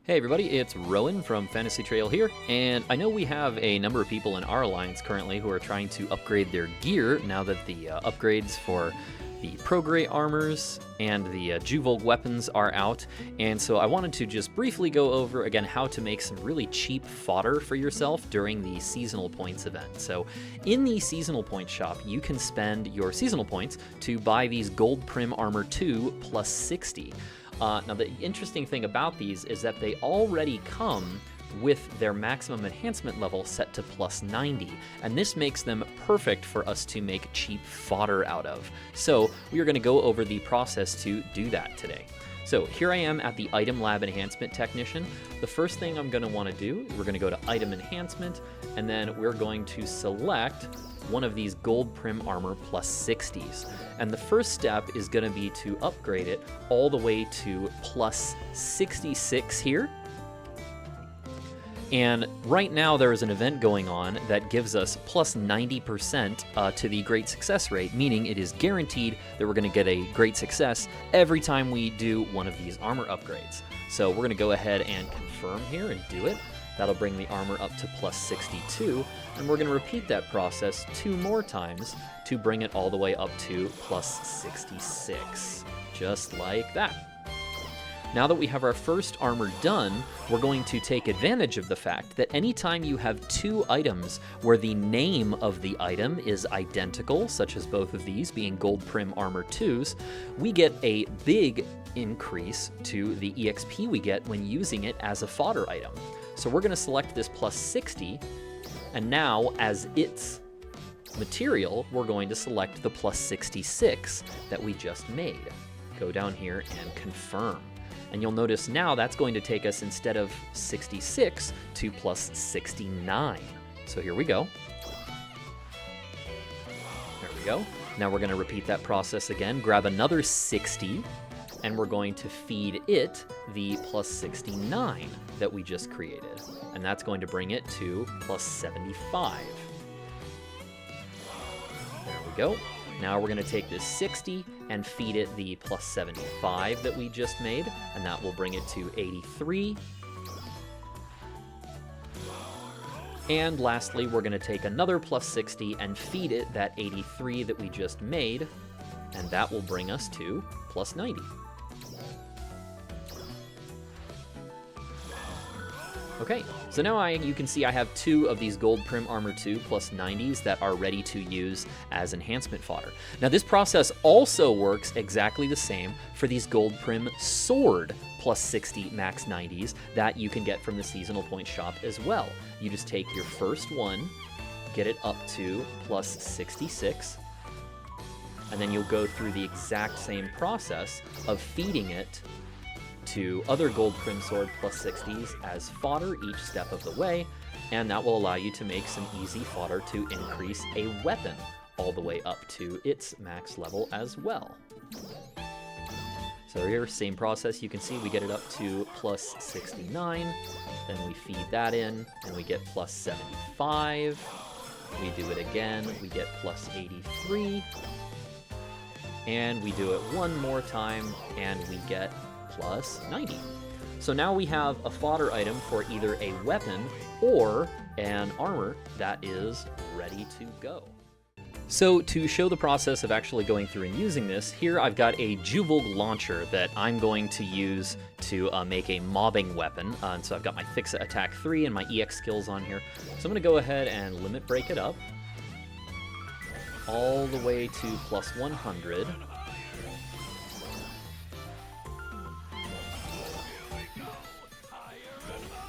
Hey everybody, it's Rowan from Fantasy Trail here, and I know we have a number of people in our alliance currently who are trying to upgrade their gear now that the upgrades for the Prograde armors and the Juvolg weapons are out, and so I wanted to just briefly go over again how to make some really cheap fodder for yourself during the seasonal points event. So in the seasonal points shop, you can spend your seasonal points to buy these gold Primm armor 2 plus 60. Now the interesting thing about these is that they already come with their maximum enhancement level set to plus 90, and this makes them perfect for us to make cheap fodder out of. So we are going to go over the process to do that today. So here I am at the Item Lab Enhancement Technician. The first thing I'm going to want to do is we're going to go to Item Enhancement, and then we're going to select one of these gold Primm armor plus 60s. And the first step is going to be to upgrade it all the way to plus 66 here. And right now there is an event going on that gives us plus 90% to the great success rate, meaning it is guaranteed that we're going to get a great success every time we do one of these armor upgrades. So we're going to go ahead and confirm here and do it. That'll bring the armor up to plus 62, and we're going to repeat that process 2 more times to bring it all the way up to plus 66, just like that. Now that we have our first armor done, we're going to take advantage of the fact that anytime you have 2 items where the name of the item is identical, such as both of these being gold Primm armor 2s, we get a big increase to the EXP we get when using it as a fodder item. So we're going to select this plus 60, and now as its material, we're going to select the plus 66 that we just made. Go down here and confirm. And you'll notice now that's going to take us, instead of 66, to plus 69. So here we go. There we go. Now we're going to repeat that process again, grab another 60, and we're going to feed it the plus 69 that we just created. And that's going to bring it to plus 75. There we go. Now we're going to take this 60 and feed it the plus 75 that we just made, and that will bring it to 83. And lastly, we're going to take another plus 60 and feed it that 83 that we just made, and that will bring us to plus 90. Okay, so now you can see I have 2 of these gold Primm armor 2 plus 90s that are ready to use as enhancement fodder. Now this process also works exactly the same for these gold Primm sword plus 60 max 90s that you can get from the seasonal point shop as well. You just take your first one, get it up to plus 66, and then you'll go through the exact same process of feeding it to other gold Primm sword plus 60s as fodder each step of the way, and that will allow you to make some easy fodder to increase a weapon all the way up to its max level as well. So here, same process, you can see we get it up to plus 69, then we feed that in, and we get plus 75, we do it again, we get plus 83, and we do it one more time, and we get plus 90. So now we have a fodder item for either a weapon or an armor that is ready to go. So to show the process of actually going through and using this, here I've got a Juvolg launcher that I'm going to use to make a mobbing weapon. And so I've got my Fixa attack 3 and my EX skills on here. So I'm going to go ahead and limit break it up all the way to plus 100.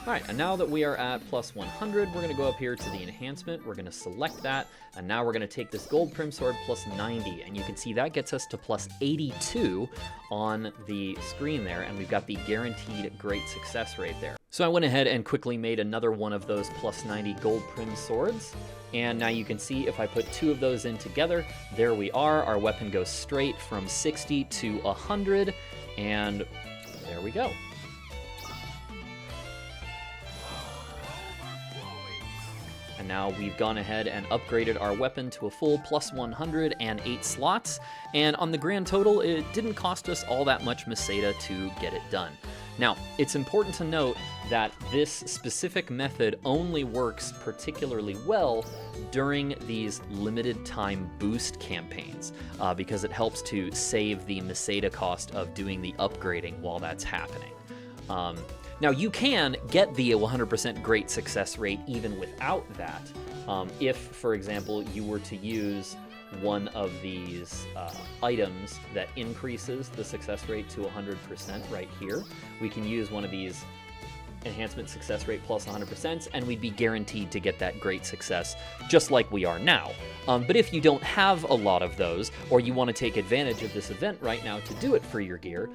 Alright, and now that we are at plus 100, we're going to go up here to the enhancement, we're going to select that, and now we're going to take this gold Primm sword plus 90, and you can see that gets us to plus 82 on the screen there, and we've got the guaranteed great success rate there. So I went ahead and quickly made another one of those plus 90 gold Primm swords, and now you can see if I put 2 of those in together, there we are, our weapon goes straight from 60 to 100, and there we go. And now we've gone ahead and upgraded our weapon to a full plus 108 slots, and on the grand total, it didn't cost us all that much Meseta to get it done. Now, it's important to note that this specific method only works particularly well during these limited time boost campaigns, because it helps to save the Meseta cost of doing the upgrading while that's happening. Now, you can get the 100% great success rate even without that. If, for example, you were to use one of these items that increases the success rate to 100% right here, we can use one of these enhancement success rate plus 100%, and we'd be guaranteed to get that great success just like we are now. But if you don't have a lot of those, or you want to take advantage of this event right now to do it for your gear,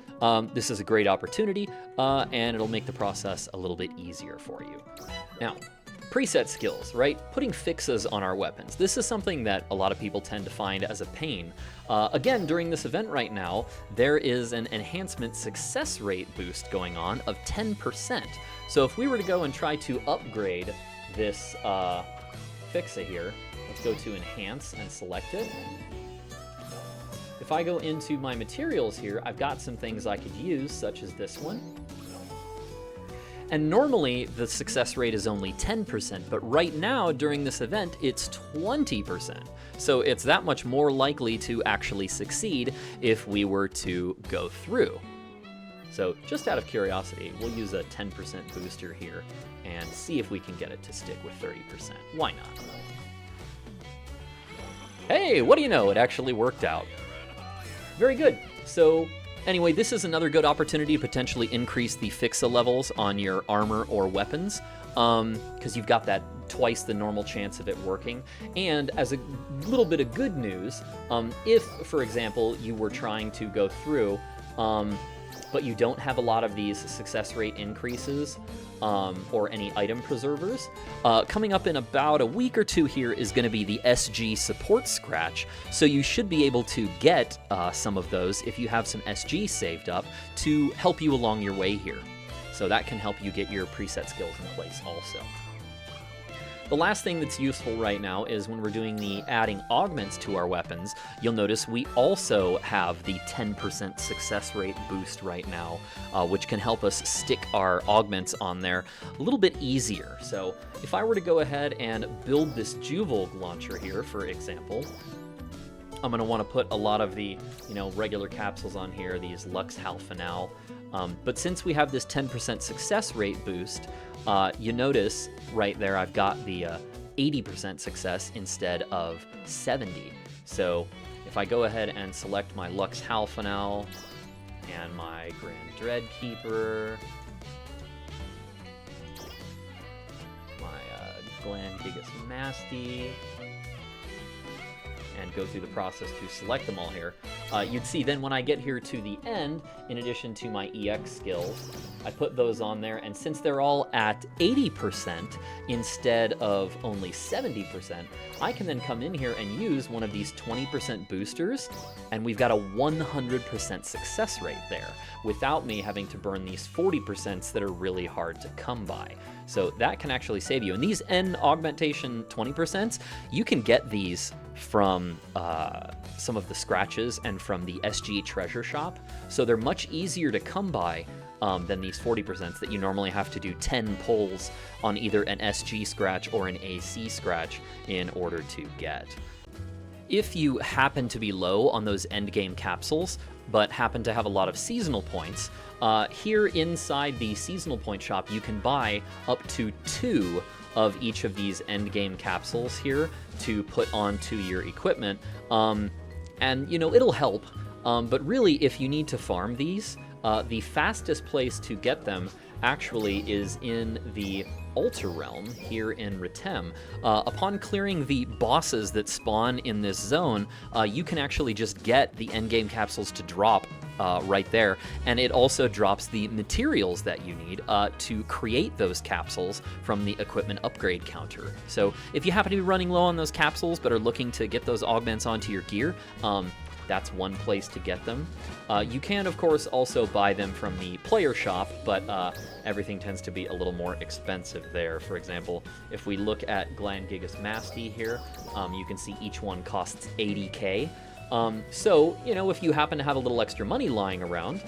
this is a great opportunity, and it'll make the process a little bit easier for you. Now, preset skills, right? Putting fixes on our weapons. This is something that a lot of people tend to find as a pain. Again, during this event right now, there is an enhancement success rate boost going on of 10%. So if we were to go and try to upgrade this Fixa here, let's go to Enhance and select it. If I go into my materials here, I've got some things I could use, such as this one. And normally the success rate is only 10%, but right now during this event, it's 20%. So it's that much more likely to actually succeed if we were to go through. So just out of curiosity, we'll use a 10% booster here and see if we can get it to stick with 30%. Why not? Hey, what do you know? It actually worked out. Very good. So anyway, this is another good opportunity to potentially increase the Fixa levels on your armor or weapons, because you've got that twice the normal chance of it working. And as a little bit of good news, if, for example, you were trying to go through, but you don't have a lot of these success rate increases, or any item preservers, coming up in about a week or two here is going to be the SG support scratch, so you should be able to get some of those if you have some SG saved up to help you along your way here. So that can help you get your preset skills in place also. The last thing that's useful right now is when we're doing the adding augments to our weapons, you'll notice we also have the 10% success rate boost right now, which can help us stick our augments on there a little bit easier. So if I were to go ahead and build this Juvolg launcher here, for example, I'm going to want to put a lot of the, regular capsules on here, these Lux Halfinal. But since we have this 10% success rate boost, you notice right there I've got the 80% success instead of 70. So if I go ahead and select my Lux Halfinal and my Grand Dread Keeper, my Gland Gigas Masty, and go through the process to select them all here, you'd see then when I get here to the end, in addition to my EX skills, I put those on there, and since they're all at 80% instead of only 70%, I can then come in here and use one of these 20% boosters, and we've got a 100% success rate there, without me having to burn these 40% that are really hard to come by. So that can actually save you. And these N augmentation 20%, you can get these from some of the scratches and from the SG treasure shop. So they're much easier to come by than these 40% that you normally have to do 10 pulls on either an SG scratch or an AC scratch in order to get. If you happen to be low on those endgame capsules, but happen to have a lot of seasonal points, here inside the seasonal point shop, you can buy up to 2 of each of these endgame capsules here to put onto your equipment. And, it'll help. But really, if you need to farm these, the fastest place to get them actually is in the Altar Realm here in Ritem. Upon clearing the bosses that spawn in this zone, you can actually just get the endgame capsules to drop right there, and it also drops the materials that you need to create those capsules from the equipment upgrade counter. So if you happen to be running low on those capsules but are looking to get those augments onto your gear, that's one place to get them. You can, of course, also buy them from the player shop, but everything tends to be a little more expensive there. For example, if we look at Gland Gigas Masty here, you can see each one costs 80k. So, you know, if you happen to have a little extra money lying around,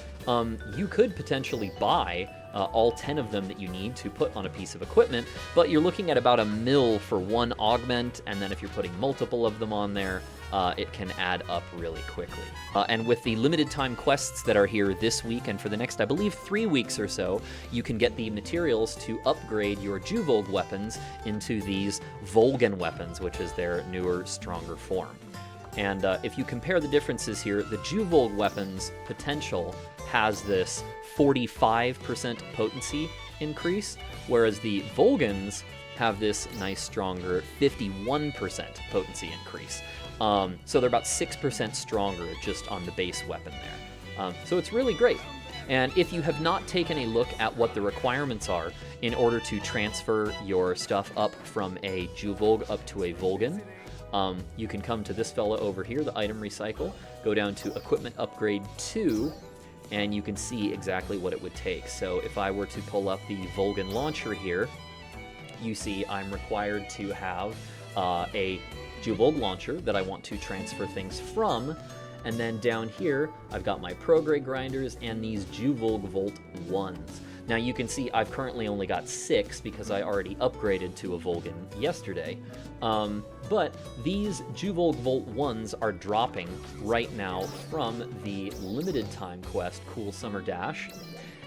you could potentially buy all 10 of them that you need to put on a piece of equipment, but you're looking at about $1 mil for one augment, and then if you're putting multiple of them on there, it can add up really quickly. And with the limited time quests that are here this week and for the next, I believe, 3 weeks or so, you can get the materials to upgrade your Juvolg weapons into these Volgen weapons, which is their newer, stronger form. And if you compare the differences here, the Juvolg weapons potential has this 45% potency increase, whereas the Volgens have this nice, stronger 51% potency increase. So they're about 6% stronger just on the base weapon there. So it's really great. And if you have not taken a look at what the requirements are in order to transfer your stuff up from a Juvolg up to a Volgen, you can come to this fella over here, the item recycle, go down to equipment upgrade 2, and you can see exactly what it would take. So if I were to pull up the Volgen launcher here, you see I'm required to have a Juvolg launcher that I want to transfer things from, and then down here I've got my prograde grinders and these Juvolg Volt 1s. Now you can see I've currently only got 6 because I already upgraded to a Volgen yesterday, but these Juvolg Volt 1s are dropping right now from the limited time quest Cool Summer Dash,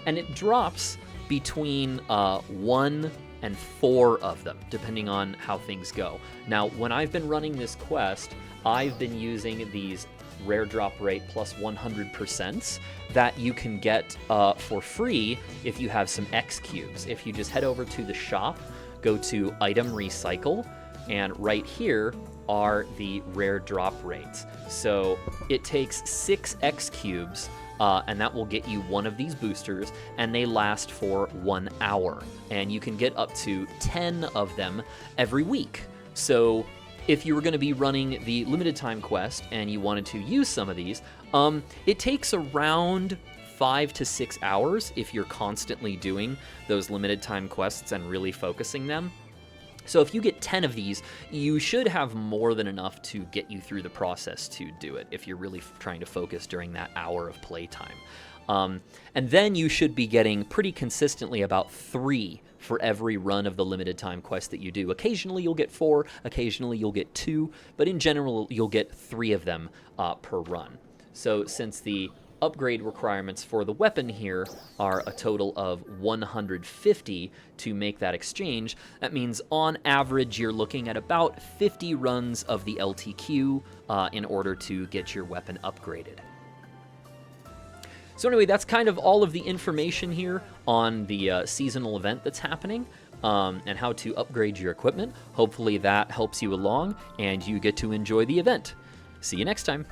and it drops between 1 and 4 of them, depending on how things go. Now, when I've been running this quest, I've been using these rare drop rate plus 100% that you can get for free if you have some X cubes. If you just head over to the shop, go to item recycle, and right here are the rare drop rates. So it takes 6 X cubes, and that will get you one of these boosters, and they last for 1 hour. And you can get up to 10 of them every week. So if you were going to be running the limited time quest and you wanted to use some of these, it takes around 5 to 6 hours if you're constantly doing those limited time quests and really focusing them. So if you get 10 of these, you should have more than enough to get you through the process to do it if you're really trying to focus during that hour of playtime. And then you should be getting pretty consistently about 3 for every run of the limited time quest that you do. Occasionally you'll get 4, occasionally you'll get 2, but in general you'll get 3 of them per run. So since the upgrade requirements for the weapon here are a total of 150 to make that exchange, that means on average you're looking at about 50 runs of the LTQ in order to get your weapon upgraded. So anyway, that's kind of all of the information here on the seasonal event that's happening and how to upgrade your equipment. Hopefully that helps you along and you get to enjoy the event. See you next time.